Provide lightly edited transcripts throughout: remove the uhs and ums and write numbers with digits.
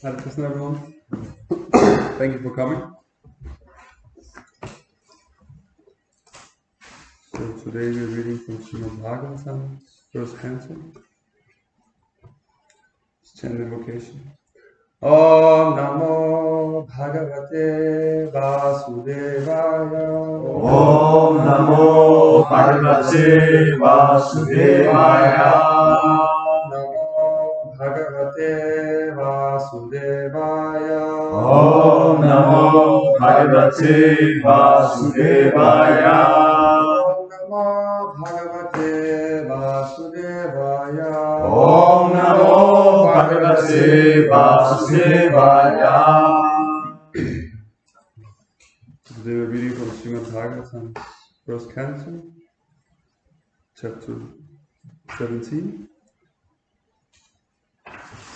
Hare Krishna, everyone. Thank you for coming. So today we're reading from Srimad Bhagavatam, first canto. It's chant invocation. Om Namo Bhagavate Vasudevaya. Om Namo Bhagavate Vasudevaya. Bhagavate Vasudevaya. Om Namo Bhagavate Vasudevaya. Om Namo Bhagavate Vasudevaya. Today we're reading from Srimad Bhagavatam, first canto, chapter 17.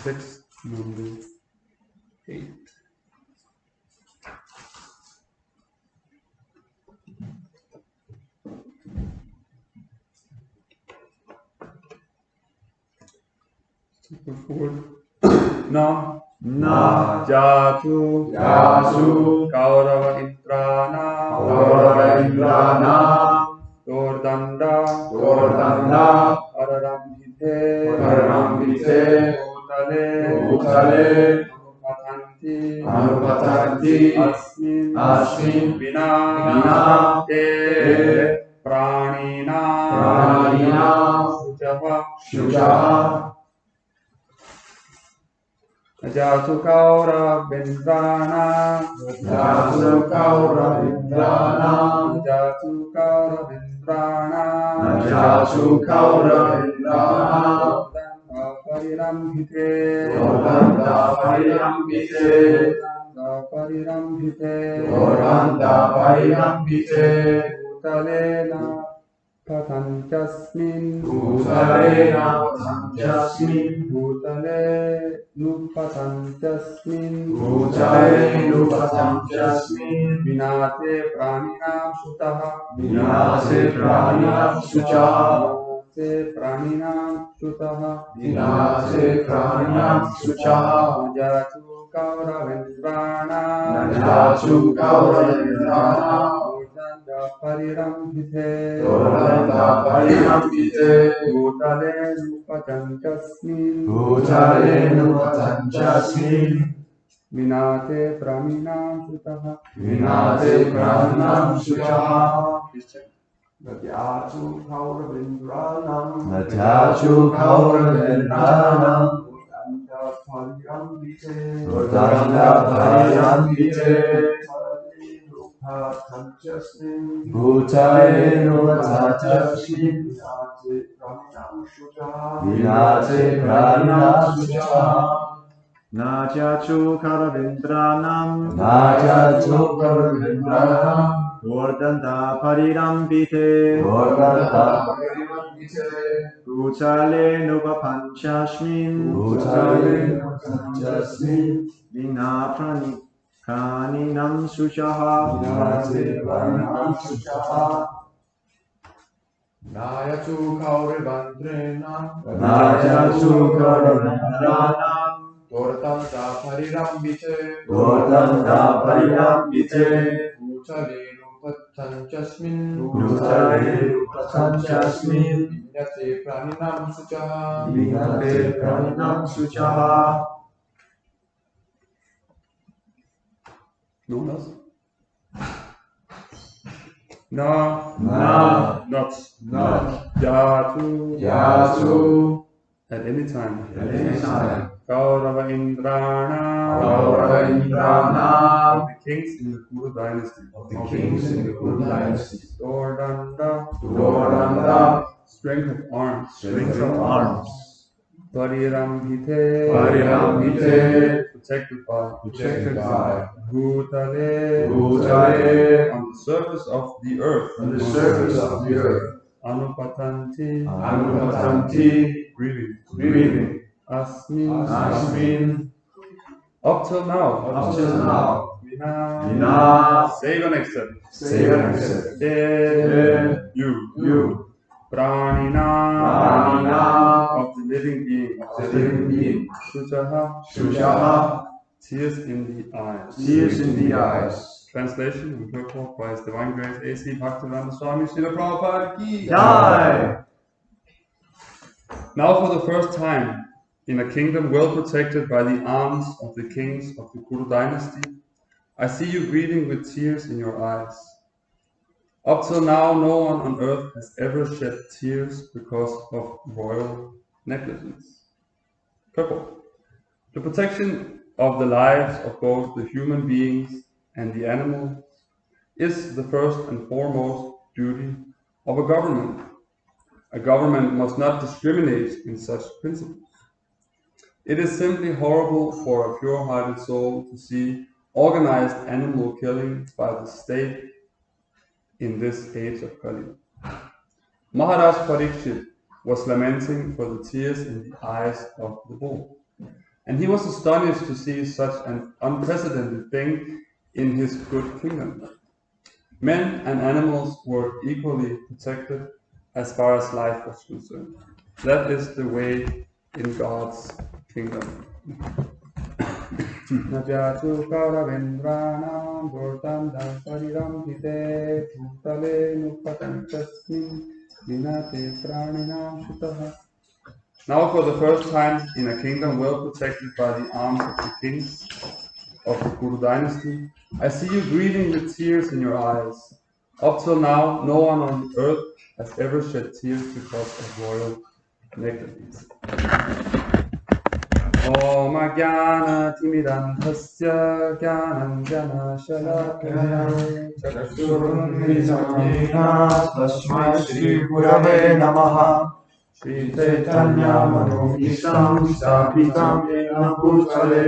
Text number 8. Go forward. Na Jatu Kaurava Indrana Dordanda Ararambhite Utale Anupatanti Asmin Vina Te Pranina Shujaha Jatu Kaura Bindrana Parirambhite Utalena Patanchasmin Bhutale Nupatanchasmin pancasmin vinate praninam sutaha vinase pranam sucaha vinate praninam sutaha vinase pranam sucaha najatu kauravendranam najatu kauravendranam Danda parirambhite Danda parirambhite Bhutale nupatanchasmin Bhutale nupatanchasmin Vinate praninam sutaha Vinate pranam sucaha Natyatu kauravendranam Natyatu kauravendranam Danda parirambhite Danda parirambhite Bhutale nupatanchasmin Vinate pranam sucaha Natyatu kauravendranam Natyatu kauravendranam Danda parirambhite Danda parirambhite Bhutale nupatanchasmin Bhutale nupatanchasmin Vina praninam sucaha Vinate pranam sucaha Nayatu kauravendranam Natyatu kauravendranam Danda parirambhite Danda parirambhite Bhutale nupatanchasmin Bhutale nupatanchasmin Vinate praninam sutaha Vinate pranam sucaha Jonas? Na, not, Yatu, at any time. Kaurava Indranam the kings in the Kuru dynasty. Dordanda Strength of arms. Parirambhite, protected by. Bhutale, on the surface of the earth. Anupatanti, grieving. Asmin, up till now. Vina, save and accept. You. Pranina, of the living being. Sujaha, tears in the eyes. Translation and purport by His Divine Grace A.C. Bhaktivedanta Swami Srila Prabhupada Ki Jai. Now for the first time, in a kingdom well protected by the arms of the kings of the Kuru dynasty, I see you grieving with tears in your eyes. Up till now, no one on earth has ever shed tears because of royal negligence. Purport. The protection of the lives of both the human beings and the animals is the first and foremost duty of a government. A government must not discriminate in such principles. It is simply horrible for a pure-hearted soul to see organized animal killing by the state in this age of Kali. Mahārāja Parīkṣit was lamenting for the tears in the eyes of the bull, and he was astonished to see such an unprecedented thing in his good kingdom. Men and animals were equally protected as far as life was concerned. That is the way in God's kingdom. Najatu kauravendranam dordanda parirambhite bhutale nupatanchasmin vinate praninam sutaha. Now for the first time in a kingdom well protected by the arms of the kings of the Kuru dynasty, I see you grieving with tears in your eyes. Up till now, no one on earth has ever shed tears because of royal negligence. Om Ajnana Timidandhasya Jnanam Jana Shalakaya Chakshurunmilitamena Tasmai Shri Gurave Namaha Shri Chaitanya Manobhishtam Stapitam Yena Bhutale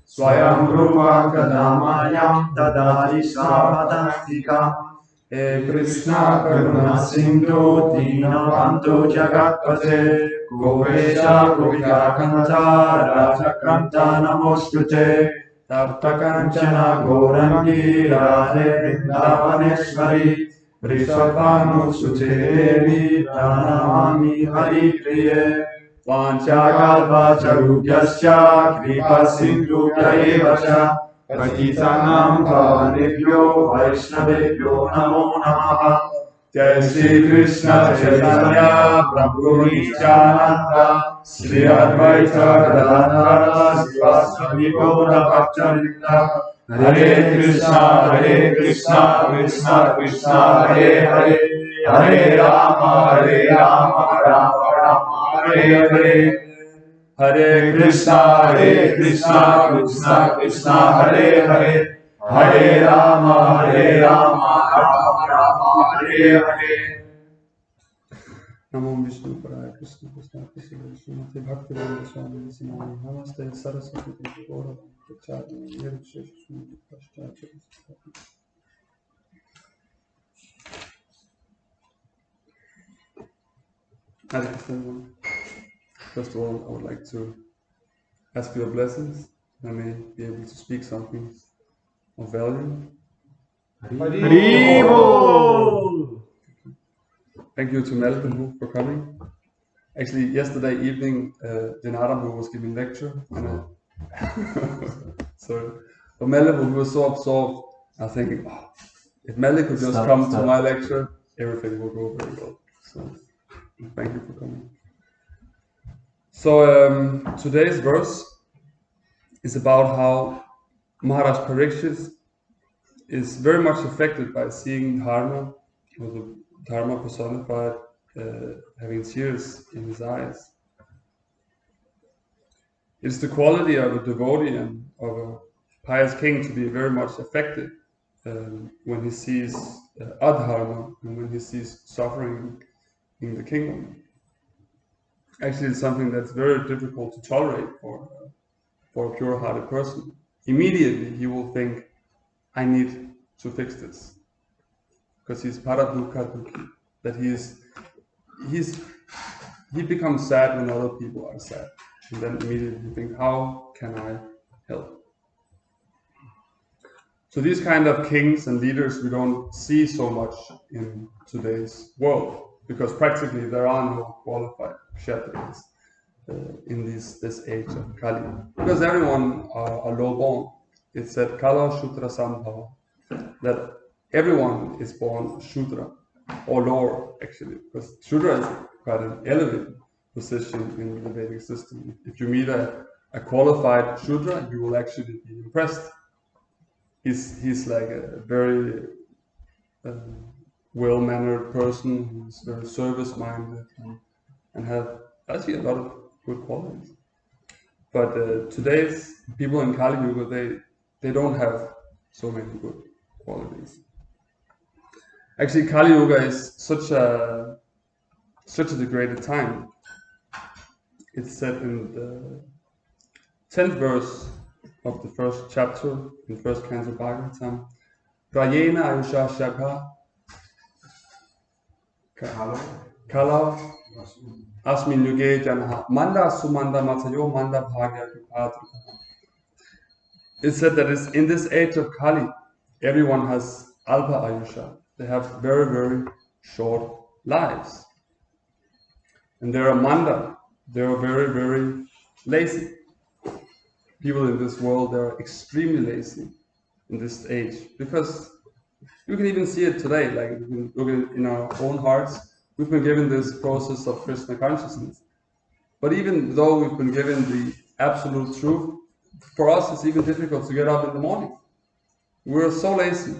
Swayam Rupa Kadamayam Tadari Savadantikam He Krishna Karuna Sindhu Dinabantu Jagatpate Govesha Govika Kanta Raja Kanta Namostute Taptakanchana Gaurangi Radhe Vrindavaneshwari Vrishabhanusute Devi Pranamami Hari Priye Vanchakalpa Charubhyascha Kripa Sindhubhya Evacha Patitanam Pavanebhyo Vaishnavebhyo Namo Namaha Jai Shri Krishna Chaitanya Prabhu Nityananda Shri Advaita Gadadhara Sivasadi Gaura Bhaktavinda Hare Krishna Krishna Krishna Hare Hare Hare Rama Rama Rama Hare Hare Hare Krishna Krishna Krishna Hare Hare Hare Rama Rama Rama Hare Hare Namo Vishnu Paraya Krishna Krishna Krishna Vishnu Bhaktivedanta Swami Sinani Namaste Saraswati Devi Gaura Bhakti Nirvishesha Paschatya. Hare Krishna everyone. First of all, I would like to ask for your blessings. I may be able to speak something of value. Haribol! Thank you to Melvin for coming. Actually, yesterday evening, Janardhan was giving lecture, and sorry, but Melvin was so absorbed. I was thinking, oh, if Melvin could just come to my lecture, everything would go very well. So, thank you for coming. So today's verse is about how Mahārāja Parīkṣit is very much affected by seeing Dharma, or the Dharma personified, having tears in his eyes. It's the quality of a devotee and of a pious king to be very much affected when he sees adharma and when he sees suffering in the kingdom. Actually, it's something that's very difficult to tolerate for a pure-hearted person. Immediately, he will think, I need to fix this. Because he's paradukha dukhi, that he becomes sad when other people are sad. And then immediately you think, how can I help? So these kind of kings and leaders we don't see so much in today's world, because practically there are no qualified kshatriyas in this age of Kali. Because everyone are low-born. It said Kala Shudra Sambhava, that everyone is born Shudra, or lower actually, because Shudra is quite an elevated position in the Vedic system. If you meet a qualified Shudra, you will actually be impressed. He's like a very well-mannered person who's very service-minded and have actually a lot of good qualities. But today's people in Kali Yuga, they don't have so many good qualities. Actually, Kali Yuga is such a degraded time. It's said in the 10th verse of the first chapter in first canto Bhagavatam, Prayena Ayusha Shaka Kala Asmin Yuge Janaha Manda Sumanda Matayo Manda Bhagya Kupadrika. It said that it's in this age of Kali, everyone has Alpa Ayusha. They have very, very short lives. And they are Manda. They are very, very lazy. People in this world, they are extremely lazy in this age. Because you can even see it today, like we can look at it in our own hearts. We've been given this process of Krishna consciousness. But even though we've been given the absolute truth, for us it's even difficult to get up in the morning. We're so lazy,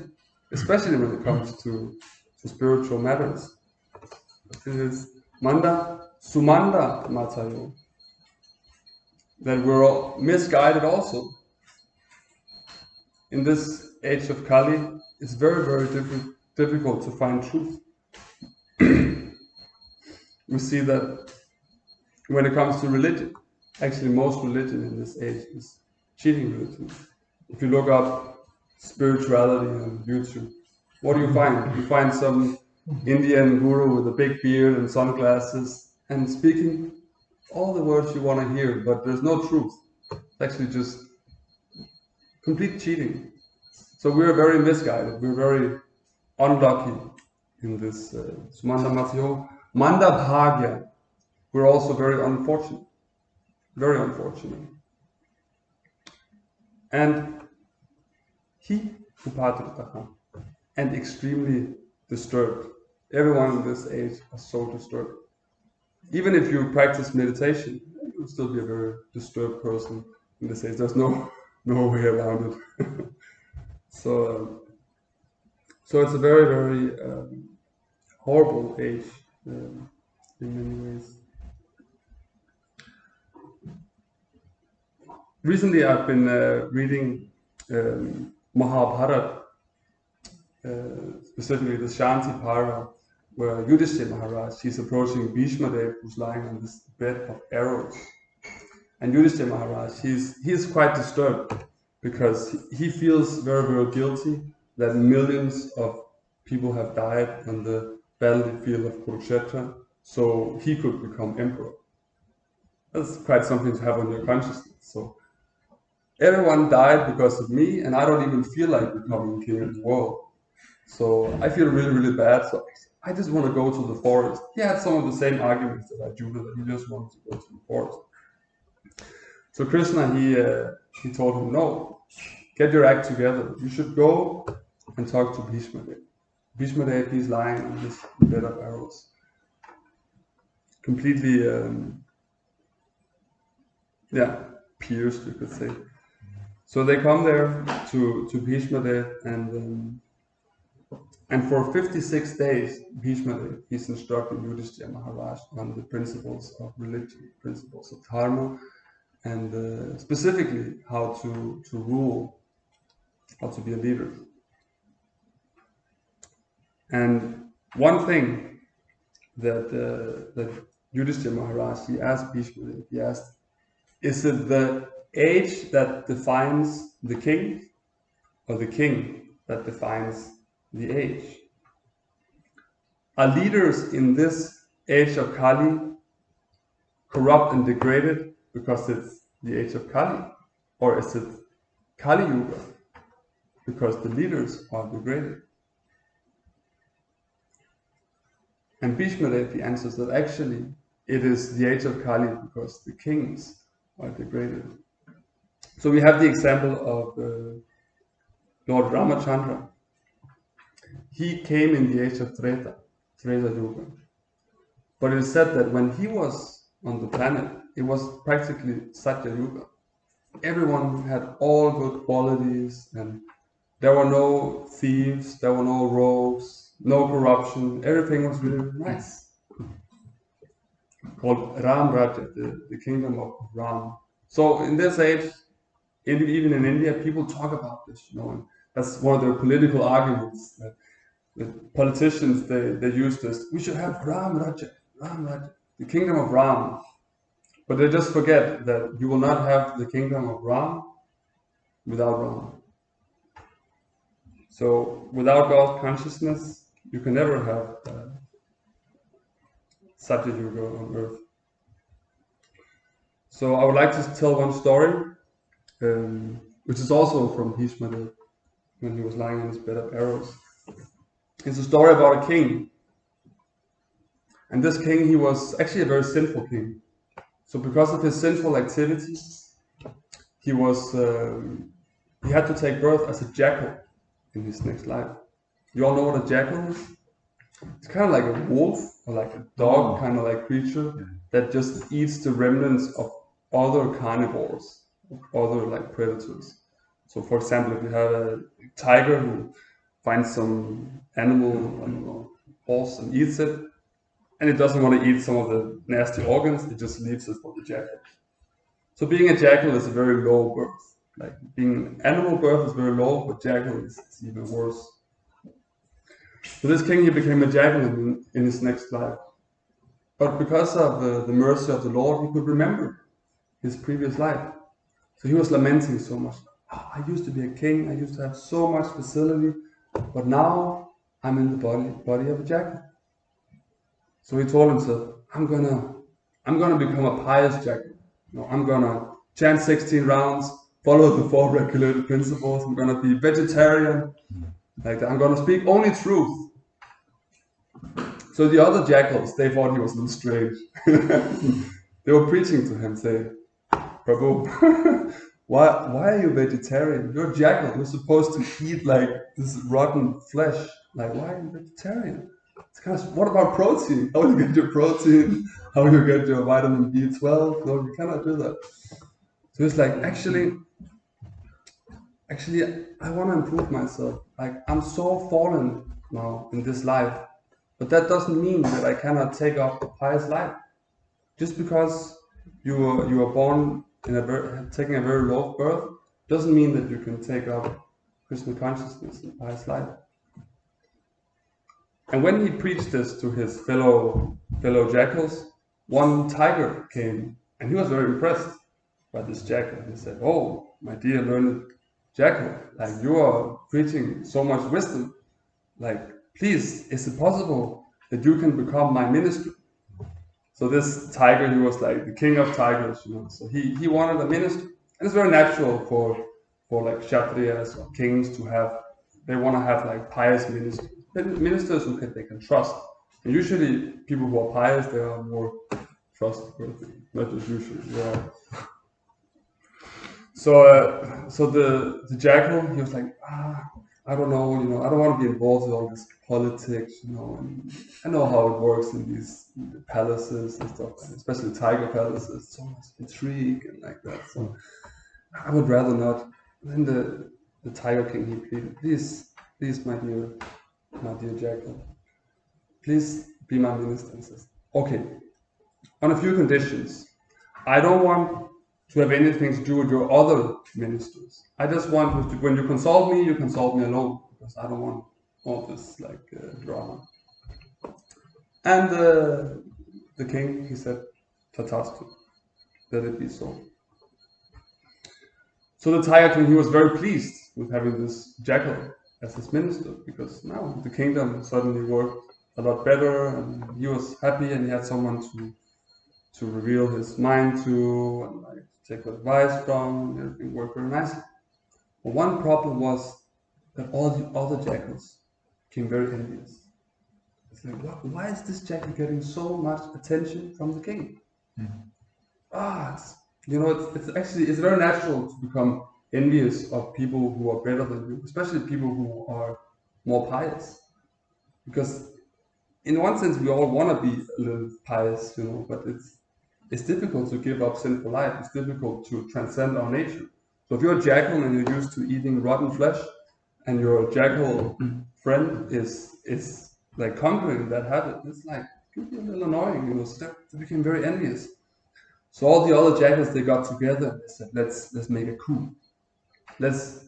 especially when it comes to spiritual matters. It is Manda Sumanda Matayo. That we're all misguided also. In this age of Kali, it's very, very difficult to find truth. We see that when it comes to religion, actually most religion in this age is cheating religion. If you look up spirituality on YouTube, what do you find? You find some Indian guru with a big beard and sunglasses and speaking all the words you want to hear, but there's no truth. It's actually just complete cheating. So we're very misguided, we're very unlucky in this Sumanda Matyo. Manda Bhagya, we're also very unfortunate. Very unfortunate. And he and extremely disturbed. Everyone in this age is so disturbed. Even if you practice meditation, you will still be a very disturbed person in this age. There's no way around it. So it's a very, very horrible age in many ways. Recently, I've been reading Mahārāja, specifically the Shanti Para, where Yudhishthira Maharaj, he's approaching Bhishma Dev, who's lying on this bed of arrows. And Yudhishthira Maharaj, he's quite disturbed because he feels very, very guilty that millions of people have died on the battlefield of Kurukshetra, so he could become emperor. That's quite something to have on your consciousness. So everyone died because of me, and I don't even feel like becoming king of the world. So I feel really, really bad. So I just want to go to the forest. He had some of the same arguments that Arjuna, that he just wanted to go to the forest. So Krishna, he told him, no, get your act together. You should go and talk to Bhishma Dev. Bhishma Dev, he's lying on this bed of arrows. Completely, pierced, you could say. So they come there to Bhishma Dev, and for 56 days, Bhishma Dev, he's instructing Yudhishthira Maharaj on the principles of religion, principles of dharma, and specifically how to rule, how to be a leader. And one thing that Yudhishthira Maharaj, he asked Bhishma Dev, he asked, is it the age that defines the king, or the king that defines the age? Are leaders in this age of Kali corrupt and degraded because it's the age of Kali? Or is it Kali Yuga because the leaders are degraded? And Bhishma Dev, he answers that actually it is the age of Kali because the kings are degraded. So we have the example of Lord Ramachandra. He came in the age of Treta Yuga. But it is said that when he was on the planet, it was practically Satya Yuga. Everyone had all good qualities, and there were no thieves, there were no rogues, no corruption. Everything was really nice. Called Ram Raja, the kingdom of Ram. So in this age, even in India, people talk about this, and that's one of their political arguments. That the politicians, they use this. We should have Ram Raja, the kingdom of Ram. But they just forget that you will not have the kingdom of Ram without Ram. So without God's consciousness, you can never have Satya Yuga on earth. So I would like to tell one story, which is also from Bhishma Dev, when he was lying on his bed of arrows. It's a story about a king. And this king, he was actually a very sinful king. So because of his sinful activities, he had to take birth as a jackal in his next life. You all know what a jackal is? It's kind of like a wolf or like a dog kind of like creature that just eats the remnants of other carnivores, other like predators. So for example, if you have a tiger who finds some animal, I don't know, horse, and eats it, and it doesn't want to eat some of the nasty organs, it just leaves it for the jackal. So being a jackal is a very low birth. Like being animal birth is very low, but jackal is even worse. So this king, he became a jackal in his next life. But because of the mercy of the Lord, he could remember his previous life. So he was lamenting so much. Oh, I used to be a king, I used to have so much facility, but now I'm in the body of a jackal. So he told himself, I'm gonna become a pious jackal. I'm gonna chant 16 rounds follow the 4 regulated principles. I'm gonna be vegetarian. Like I'm gonna speak only truth. So the other jackals, they thought he was a little strange. They were preaching to him, saying, Prabhu, why are you vegetarian? You're a jackal. You're supposed to eat like this rotten flesh. Like, why are you vegetarian? It's kind of, what about protein? How do you get your protein? How do you get your vitamin B12? No, you cannot do that. So it's like, actually, I want to improve myself. Like, I'm so fallen now in this life, but that doesn't mean that I cannot take up a pious life. Just because you were born in taking a very low birth doesn't mean that you can take up Krishna consciousness and pious life. And when he preached this to his fellow jackals, one tiger came, and he was very impressed by this jackal. He said, "Oh, my dear learned jackal, like you are preaching so much wisdom. Like, please, is it possible that you can become my minister?" So this tiger, he was like the king of tigers, you know. So he wanted a minister, and it's very natural for like kshatriyas or kings to have. They want to have like pious ministers who they can trust. And usually, people who are pious, they are more trustworthy. Not just usually. Yeah. So the jackal, he was like, I don't know, you know, I don't want to be involved with all this politics, you know, and I know how it works in these palaces and stuff, especially tiger palaces, so much intrigue and like that. So I would rather not. Then the tiger king, he pleaded, please, my dear jackal, please be my minister. And says, okay, on a few conditions. I don't want to have anything to do with your other ministers. I just want to, when you consult me alone, because I don't want all this like drama. And the king, he said, Tatastu, let it be so. So the tiger king, he was very pleased with having this jackal as his minister, because now the kingdom suddenly worked a lot better, and he was happy, and he had someone to reveal his mind to, and like take advice from, and everything worked very nicely. But one problem was that all the other jackals became very envious. It's like, why is this jackal getting so much attention from the king? It's very natural to become envious of people who are better than you, especially people who are more pious. Because in one sense, we all want to be a little pious, you know, but it's difficult to give up sinful life. It's difficult to transcend our nature. So if you're a jackal and you're used to eating rotten flesh, and your jackal friend is like conquering that habit, it's like, it can be a little annoying, you know. So they became very envious. So all the other jackals, they got together and they said, let's make a coup. Let's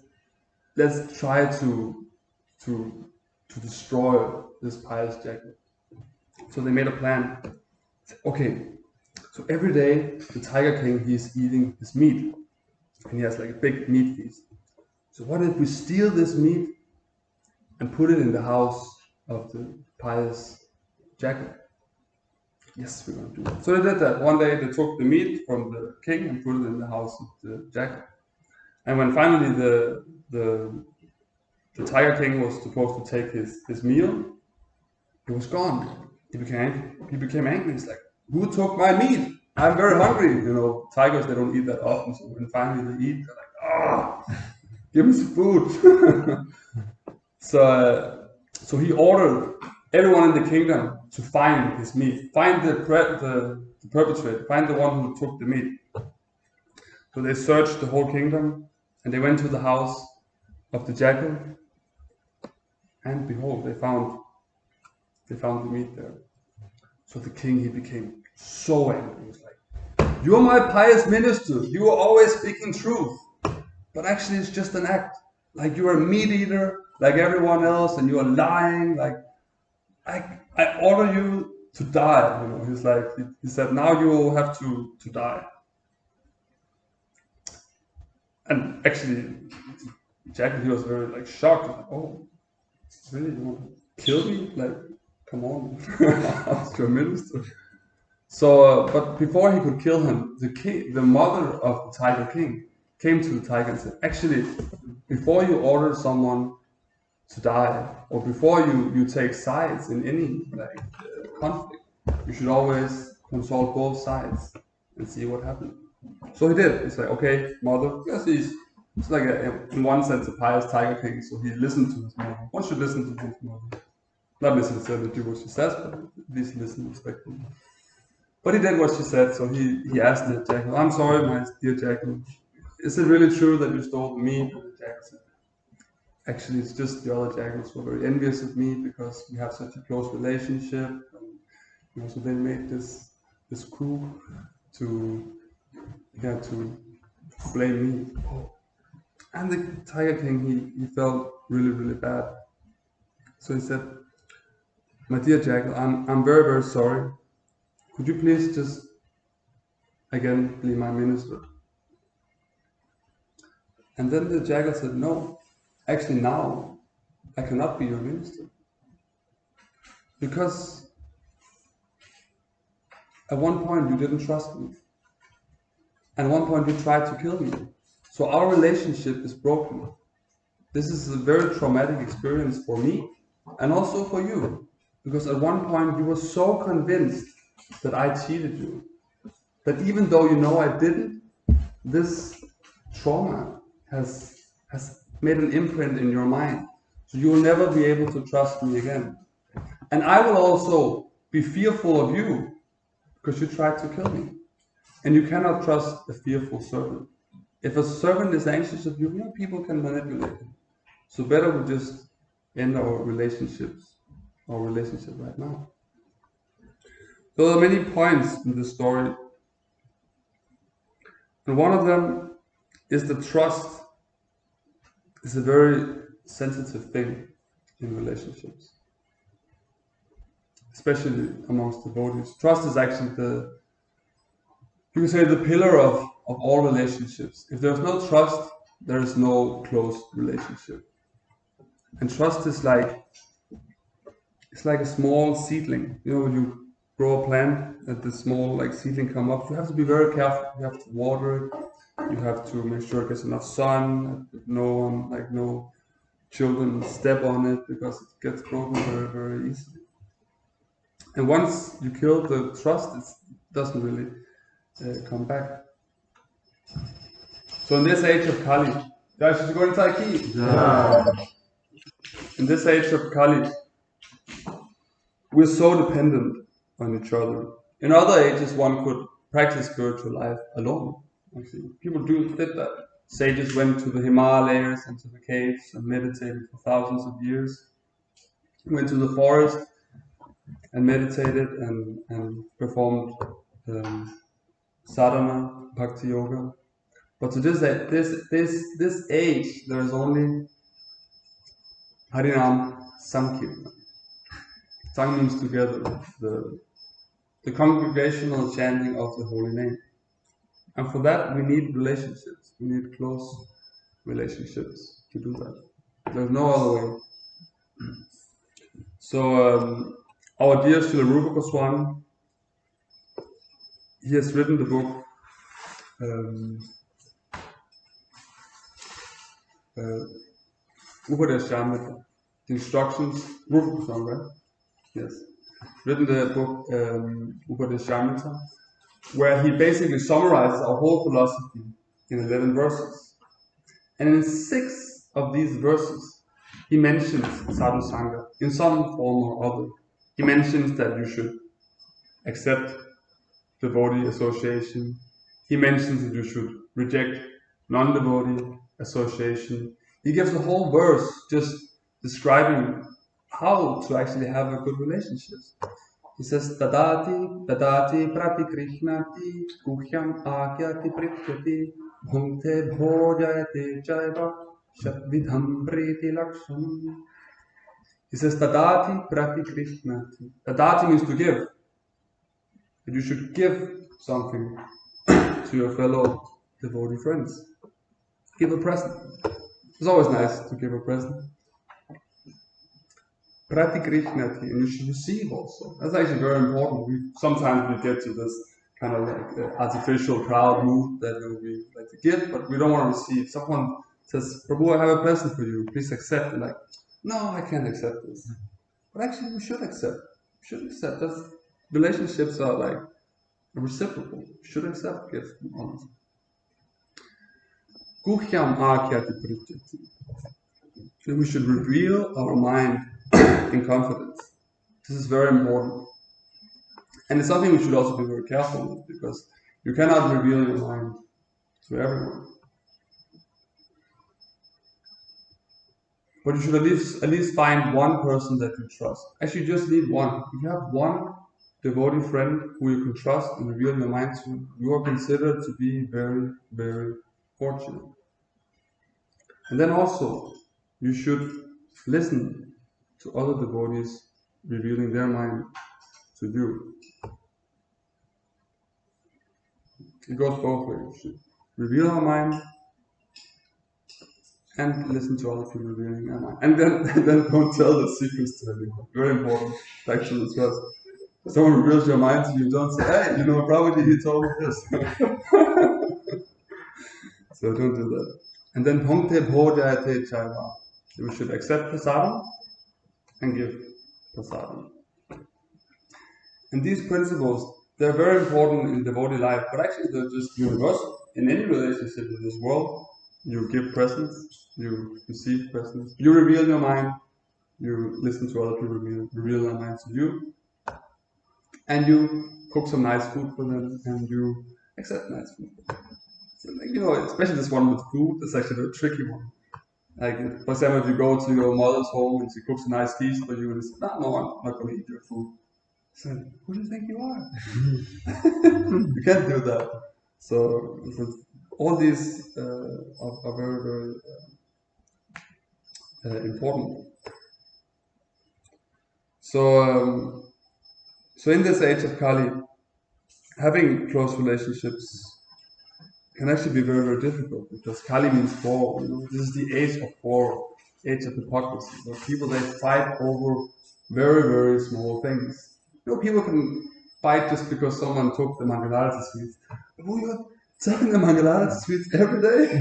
try to destroy this pious jackal. So they made a plan. Okay, so every day the tiger king, he's eating his meat, and he has like a big meat feast. So what if we steal this meat and put it in the house of the pious jackal? Yes, we're going to do that. So they did that. One day they took the meat from the king and put it in the house of the jackal. And when finally the tiger king was supposed to take his meal, it was gone. He became angry. He's like, who took my meat? I'm very hungry. You know, tigers, they don't eat that often. So when finally they eat, they're like, give me some food. So he ordered everyone in the kingdom to find his meat, find the perpetrator, find the one who took the meat. So they searched the whole kingdom, and they went to the house of the jackal, and behold, they found the meat there. So the king, he became so angry. He was like, you're my pious minister. You are always speaking truth. But actually it's just an act. Like, you're a meat eater like everyone else, and you are lying. Like, I order you to die. You know, he's like, he said, now you will have to die. And actually, Jackal, he was very like shocked. Like, oh, really? You want to kill me? Like, come on, ask your minister. So, but before he could kill him, the mother of the Tiger King, came to the tiger and said, actually, before you order someone to die, or before you take sides in any conflict, you should always consult both sides and see what happens. So he did. He's like, okay, mother, yes, it's like in one sense a pious tiger king, so he listened to his mother. One should listen to his mother. Not necessarily do what she says, but at least listen respectfully. But he did what she said, so he asked the jackal, I'm sorry, my dear jackal, is it really true that you stole the meat? And the jackal said, actually, it's just the other jackals were very envious of me because we have such a close relationship. And, so they made this coup to blame me. And the tiger king, he felt really, really bad. So he said, my dear jackal, I'm very, very sorry. Could you please just again be my minister? And then the jackal said, no, actually now I cannot be your minister. Because at one point you didn't trust me. And at one point you tried to kill me. So our relationship is broken. This is a very traumatic experience for me and also for you. Because at one point you were so convinced that I cheated you, that even though you know I didn't, this trauma has made an imprint in your mind. So you will never be able to trust me again. And I will also be fearful of you because you tried to kill me. And you cannot trust a fearful servant. If a servant is anxious of you, people can manipulate him. So better we just end our relationship right now. So there are many points in this story. And one of them is that trust is a very sensitive thing in relationships, especially amongst devotees. Trust is actually you can say the pillar of all relationships. If there's no trust, there is no close relationship. And trust is like a small seedling. When you grow a plant and the small seedling come up, you have to be very careful. You have to water it. You have to make sure it gets enough sun. No children step on it because it gets broken very, very easily. And once you kill the trust, it doesn't really come back. So in this age of Kali, in this age of Kali, we're so dependent on each other. In other ages, one could practice spiritual life alone. Actually, people did that. Sages went to the Himalayas and to the caves and meditated for thousands of years. Went to the forest and meditated and performed sadhana, bhakti yoga. But to this age, there is only Harinam Sankirtan. Sang means together, the congregational chanting of the holy name. And for that, we need relationships. We need close relationships to do that. There's no other way. So, our dear Srila Rupa Goswami, he has written the book Upadeshamrita, the instructions. Rupa Goswami, right? Yes. Written the book Upadeshamrita, where he basically summarizes our whole philosophy in 11 verses. And in 6 of these verses, he mentions sadhu sangha in some form or other. He mentions that you should accept devotee association. He mentions that you should reject non-devotee association. He gives a whole verse just describing how to actually have a good relationship. He says, Tadati pratikrishnati guhyam akyati prichyati bhunte bhojayate chaiva shatvidham priti lakshanam. He says, Tadati pratikrishnati. Tadati means to give. That you should give something to your fellow devotee friends. Give a present. It's always nice to give a present. Pratikrishnati, and you should receive also. That's actually very important. Sometimes we get to this kind of artificial proud mood that we to give, but we don't want to receive. Someone says, Prabhu, I have a present for you, please accept. And like, no, I can't accept this. But actually, we should accept. We should accept. Relationships are like reciprocal. We should accept gifts and honors. Guhyam ākyati prititi. So we should reveal our mind in confidence. This is very important. And it's something we should also be very careful with, because you cannot reveal your mind to everyone. But you should at least find one person that you trust. Actually, just need one. If you have one devotee friend who you can trust and reveal your mind to, you are considered to be very, very fortunate. And then also, you should listen to other devotees revealing their mind to you. It goes both ways. You should reveal our mind and listen to other people revealing their mind. And then don't tell the secrets to anyone. Very important, actually, as well. If someone reveals your mind to you, don't say, hey, you know, probably he told me this. So don't do that. And then bhongte bhojayate chaiva. We should accept prasadam and give prasadam. And these principles, they're very important in devotee life, but actually they're just universal. In any relationship in this world, you give presents, you receive presents, you reveal your mind, you listen to other people reveal their mind to you, and you cook some nice food for them, and you accept nice food. So, like, you know, especially this one with food, it's actually a tricky one. Like, for example, if you go to your mother's home and she cooks a nice feast for you, and you say, no, I'm not going to eat your food. So, who do you think you are? You can't do that. So all these are very, very important. So in this age of Kali, having close relationships can actually be very, very difficult, because Kali means war. You know, this is the age of war, age of hypocrisy, where people, they fight over very, very small things. You know, people can fight just because someone took the Mangalarati sweets. Oh, you're taking the Mangalarati sweets every day?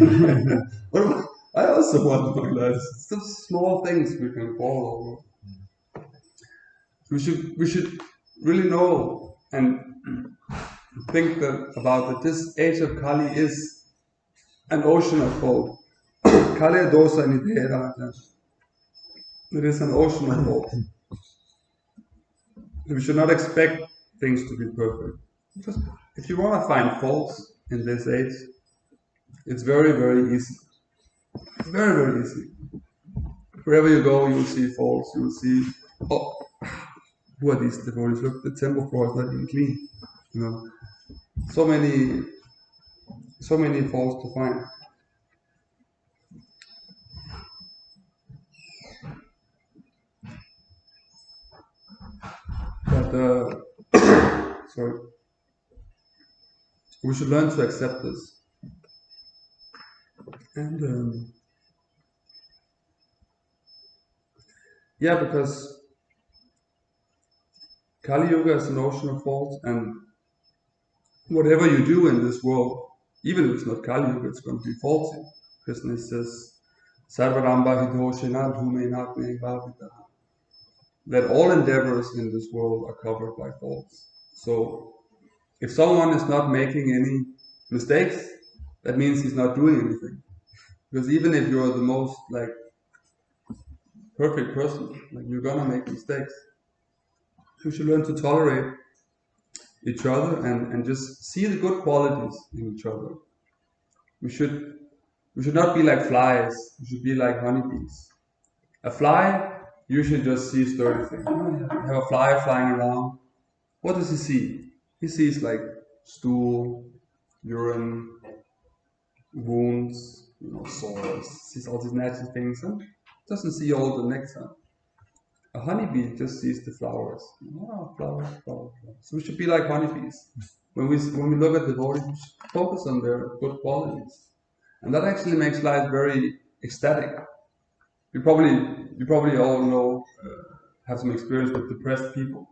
I also want the Mangalarati sweets. It's just small things we can fall over. We should really know and think about that this age of Kali is an ocean of fault. Kali dosa nidhera. It is an ocean of fault. We should not expect things to be perfect. Because if you want to find faults in this age, it's very, very easy. Very, very easy. Wherever you go, you will see faults. You will see, oh, who are these devotees? Look, the temple floor is not even clean. You know, so many faults to find. But sorry, we should learn to accept this. And yeah, because Kali Yuga is an ocean of faults, and whatever you do in this world, even if it's not Kali Yuga, it's going to be faulty. Krishna says, Sarvaramba hidoshina bhumenatme bhavita, that all endeavors in this world are covered by faults. So if someone is not making any mistakes, that means he's not doing anything. Because even if you're the most perfect person, you're gonna make mistakes. We should learn to tolerate each other and just see the good qualities in each other. We should not be like flies. We should be like honeybees. A fly usually just sees dirty things. You have a fly flying around. What does he see? He sees like stool, urine, wounds, sores. Sees all these natural things and doesn't see all the nectar. A honeybee just sees the flowers. Oh, flowers. So we should be like honeybees. When we look at the devotees, we should focus on their good qualities, and that actually makes life very ecstatic. You probably all know, have some experience with depressed people.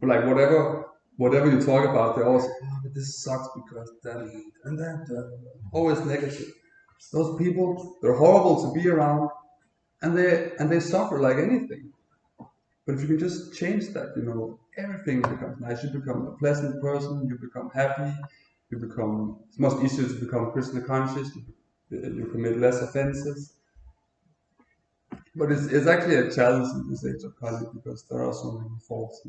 But whatever whatever you talk about, they always say, oh, but this sucks because that and that, always negative. Those people, they're horrible to be around, and they suffer like anything. But if you can just change that, everything becomes nice. You become a pleasant person. You become happy. It's much easier to become Krishna conscious. You commit less offenses. But it's actually a challenge in this age of Kali because there are so many faults.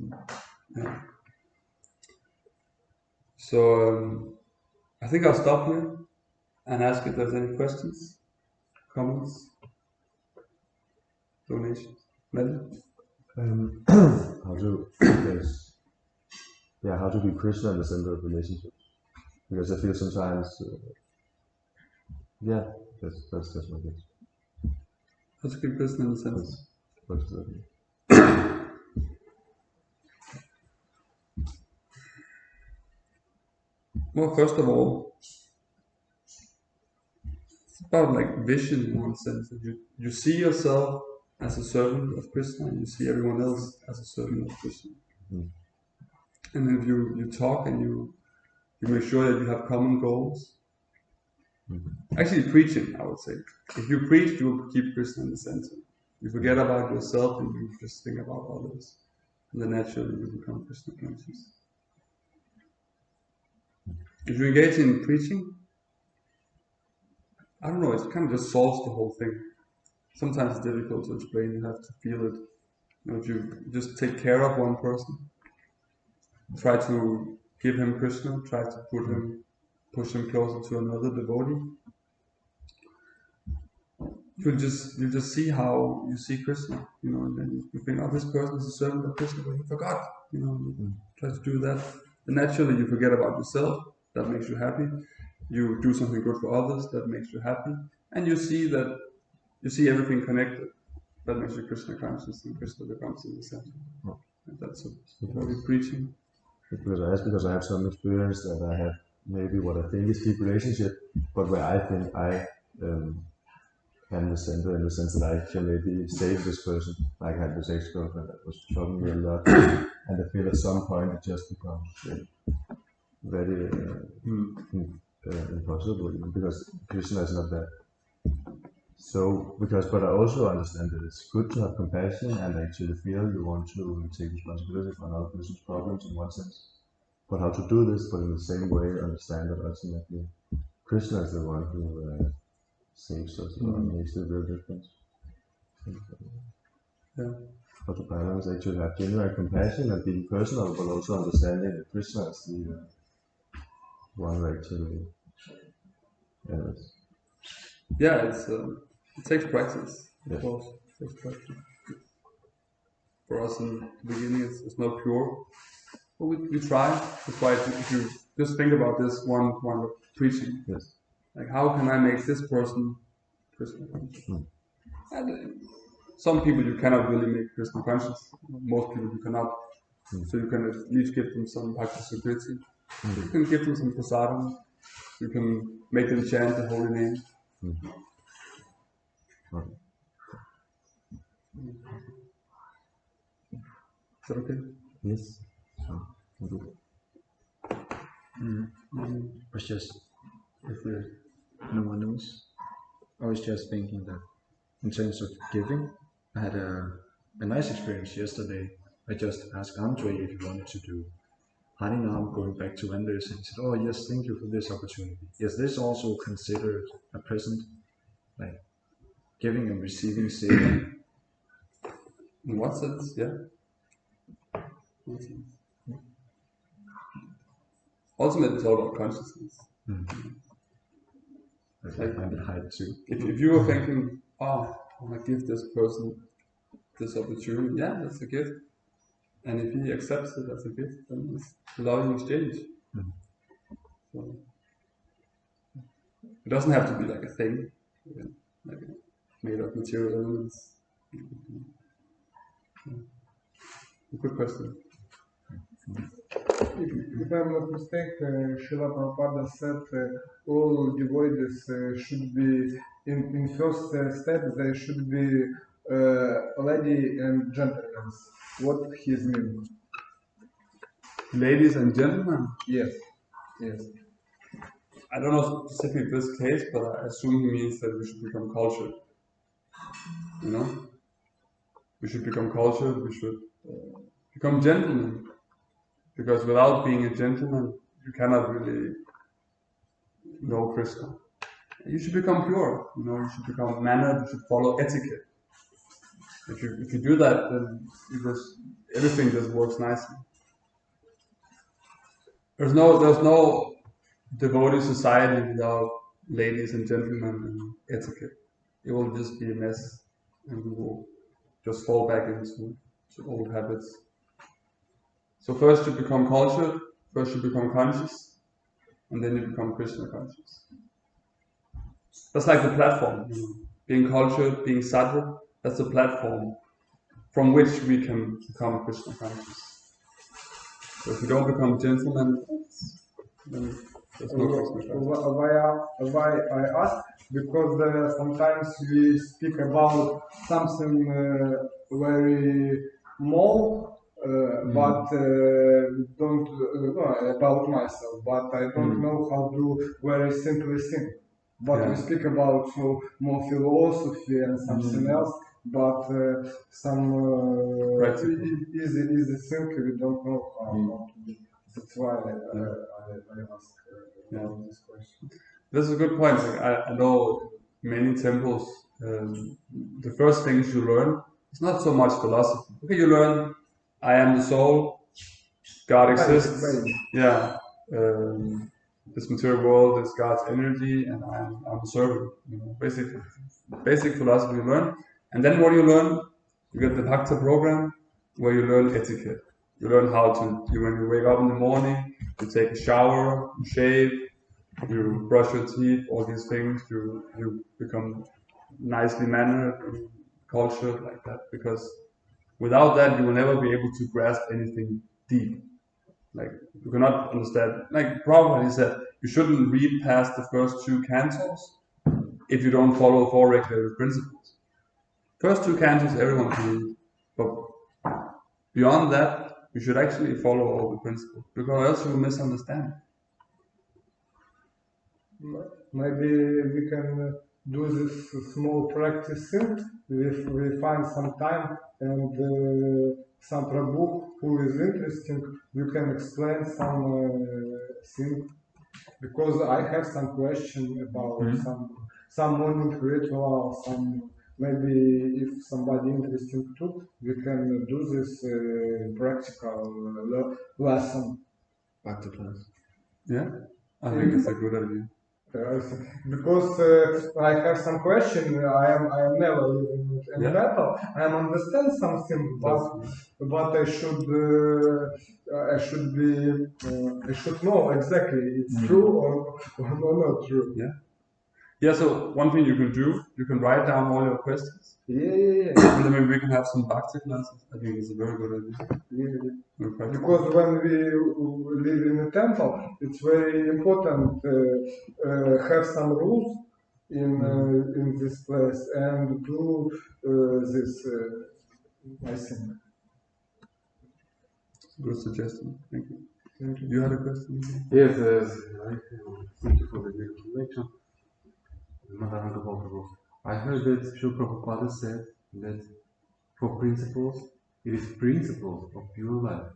So I think I'll stop here and ask if there's any questions, comments, donations. How to be Krishna in the center of relationships? Because I feel sometimes, that's just my guess. How to keep Krishna in the center? What's that? Well, first of all, it's about like vision in one sense. You see yourself as a servant of Krishna, and you see everyone else as a servant of Krishna. Mm. And if you talk and you make sure that you have common goals. Mm-hmm. Actually, preaching, I would say. If you preach, you will keep Krishna in the center. You forget about yourself and you just think about others. And then naturally you become Krishna conscious. If you engage in preaching, I don't know, it kind of just solves the whole thing. Sometimes it's difficult to explain, you have to feel it. If you just take care of one person, try to give him Krishna, try to push him closer to another devotee, you just see how you see Krishna, and then you think, oh, this person is a servant of Krishna, but he forgot, try to do that. And naturally you forget about yourself, that makes you happy. You do something good for others, that makes you happy. And you see everything connected, that makes you Krishna conscious, and Krishna becomes in the center. And that's what we're preaching. Because I have some experience that I have maybe what I think is deep relationship, but where I think I am the center in the sense that I can maybe save this person. Like I had this ex-girlfriend that was troubling me a lot, and I feel at some point it just becomes very impossible because Krishna is not there. So, but I also understand that it's good to have compassion and actually feel you want to take responsibility for another person's problems in one sense. But how to do this, but in the same way, understand that ultimately Krishna is the one who saves us and makes the real difference. Yeah. How to balance, actually have genuine compassion and being personal, but also understanding that Krishna is the one who actually. Yeah, it takes practice. Of course, it takes practice. For us in the beginning, it's not pure, but we try. That's why if you just think about this one of preaching, yes. Like how can I make this person Krishna conscious? And some people you cannot really make Krishna conscious. Most people you cannot. So you can at least give them some bhakti sukriti. You can give them some prasadam. You can make them chant the holy name. Is that okay? Yes. Was just, if no one knows, I was just thinking that in terms of giving, I had a nice experience yesterday. I just asked Andre if he wanted to do Harinam going back to vendors, and he said, oh yes, thank you for this opportunity. Is this also considered a present? Like giving and receiving seva? In what sense? Yeah. Ultimately, it's all about consciousness. I find it hard too. If you were thinking, oh, I want to give this person this opportunity, yeah, that's a gift. And if he accepts it as a gift, then it's a loving exchange. So, it doesn't have to be like a thing, like made of material elements. A good question. If I'm not mistaken, Srila Prabhupada said all devotees should be, in first step, they should be lady and gentlemen. What his mean? ladies and gentlemen. Yes, yes. I don't know specifically this case, but I assume he means that we should become cultured. You know, we should become cultured. We should become gentlemen, because without being a gentleman, you cannot really know Krishna. You should become pure. You know, you should become mannered. You should follow etiquette. If you do that, then everything just works nicely. There's no devotee society without ladies and gentlemen and etiquette. It will just be a mess, and we will just fall back into old habits. So first you become cultured, first you become conscious, and then you become Krishna conscious. That's like the platform, you know. Being cultured, being sattva, that's the platform from which we can become Krishna conscious. So if you don't become gentlemen, then there's no Krishna conscious. Why I ask? Because sometimes we speak about something very small, but don't about myself. But I don't know how to very simply think. But we speak about more philosophy and something else. But some easy thing we don't know how to do. That's why I ask this question. This is a good point. Like, I know many temples, the first things you learn is not so much philosophy. Okay, you learn, I am the soul, God exists. Yeah, this material world is God's energy, and I'm a servant. You know, basic philosophy you learn. And then what do you learn? You get the Bhakta program, where you learn etiquette. You learn how when you wake up in the morning, you take a shower, you shave, you brush your teeth, all these things, you become nicely mannered and cultured like that. Because without that, you will never be able to grasp anything deep. Like, you cannot understand. Like Prabhupada said, you shouldn't read past the first 2 cantos if you don't follow 4 regulative principles. First 2 cantos everyone can read, but beyond that, you should actually follow all the principles, because else you will misunderstand. Maybe we can do this small practice thing. We find some time and some Prabhu who is interesting, you can explain some thing, because I have some question about some morning ritual, some maybe if somebody interesting too, we can do this practical lesson. Back to class. Yeah, I think it's a good idea. Because I have some question. I am never living in battle. I understand something, but I should know exactly it's true or not true. Yeah. Yeah. So one thing you can do, you can write down all your questions. Yeah. And then maybe we can have some bhakti classes. I think it's a very good idea. Yeah. Because when we live in a temple, it's very important have some rules in this place and do this. I think. Good suggestion. Thank you. You had a question? Yes, thank you for the great explanation. I heard that Srila Prabhupada said that for principles, it is principles of pure life,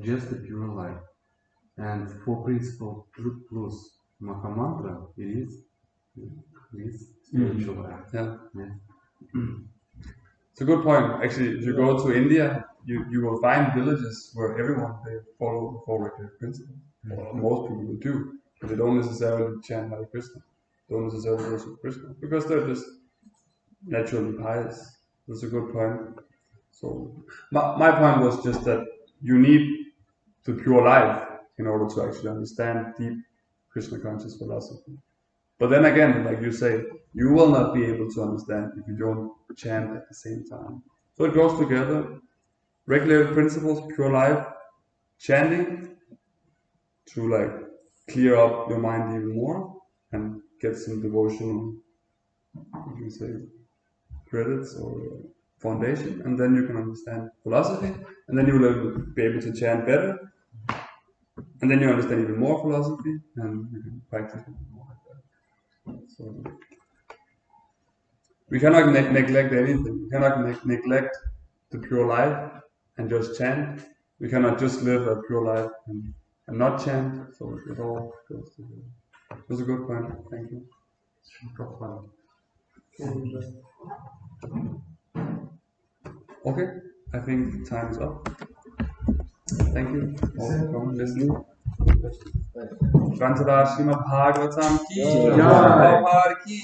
just the pure life. And for principle plus Mahamantra, it is spiritual life. Yeah. It's a good point. Actually, if you go to India, you will find villages where everyone, they follow the 4 regulative principles. Or most people do, but they don't necessarily chant Hare Krishna. Don't necessarily worship Krishna, because they're just naturally pious. That's a good point. So my point was just that you need the pure life in order to actually understand deep Krishna conscious philosophy. But then again, like you say, you will not be able to understand if you don't chant at the same time. So it goes together. Regulative principles, pure life, chanting to like clear up your mind even more and get some devotional, what do you say, credits or foundation, and then you can understand philosophy, and then you will be able to chant better, And then you understand even more philosophy, and you can practice it more like that. So we cannot neglect anything. We cannot neglect the pure life and just chant. We cannot just live a pure life and not chant. So it all goes together. It was a good point. Thank you. Okay, I think time is up. Thank you all for coming, listening. Shantara Srimad Bhagavatam ki, Prabhupada ki.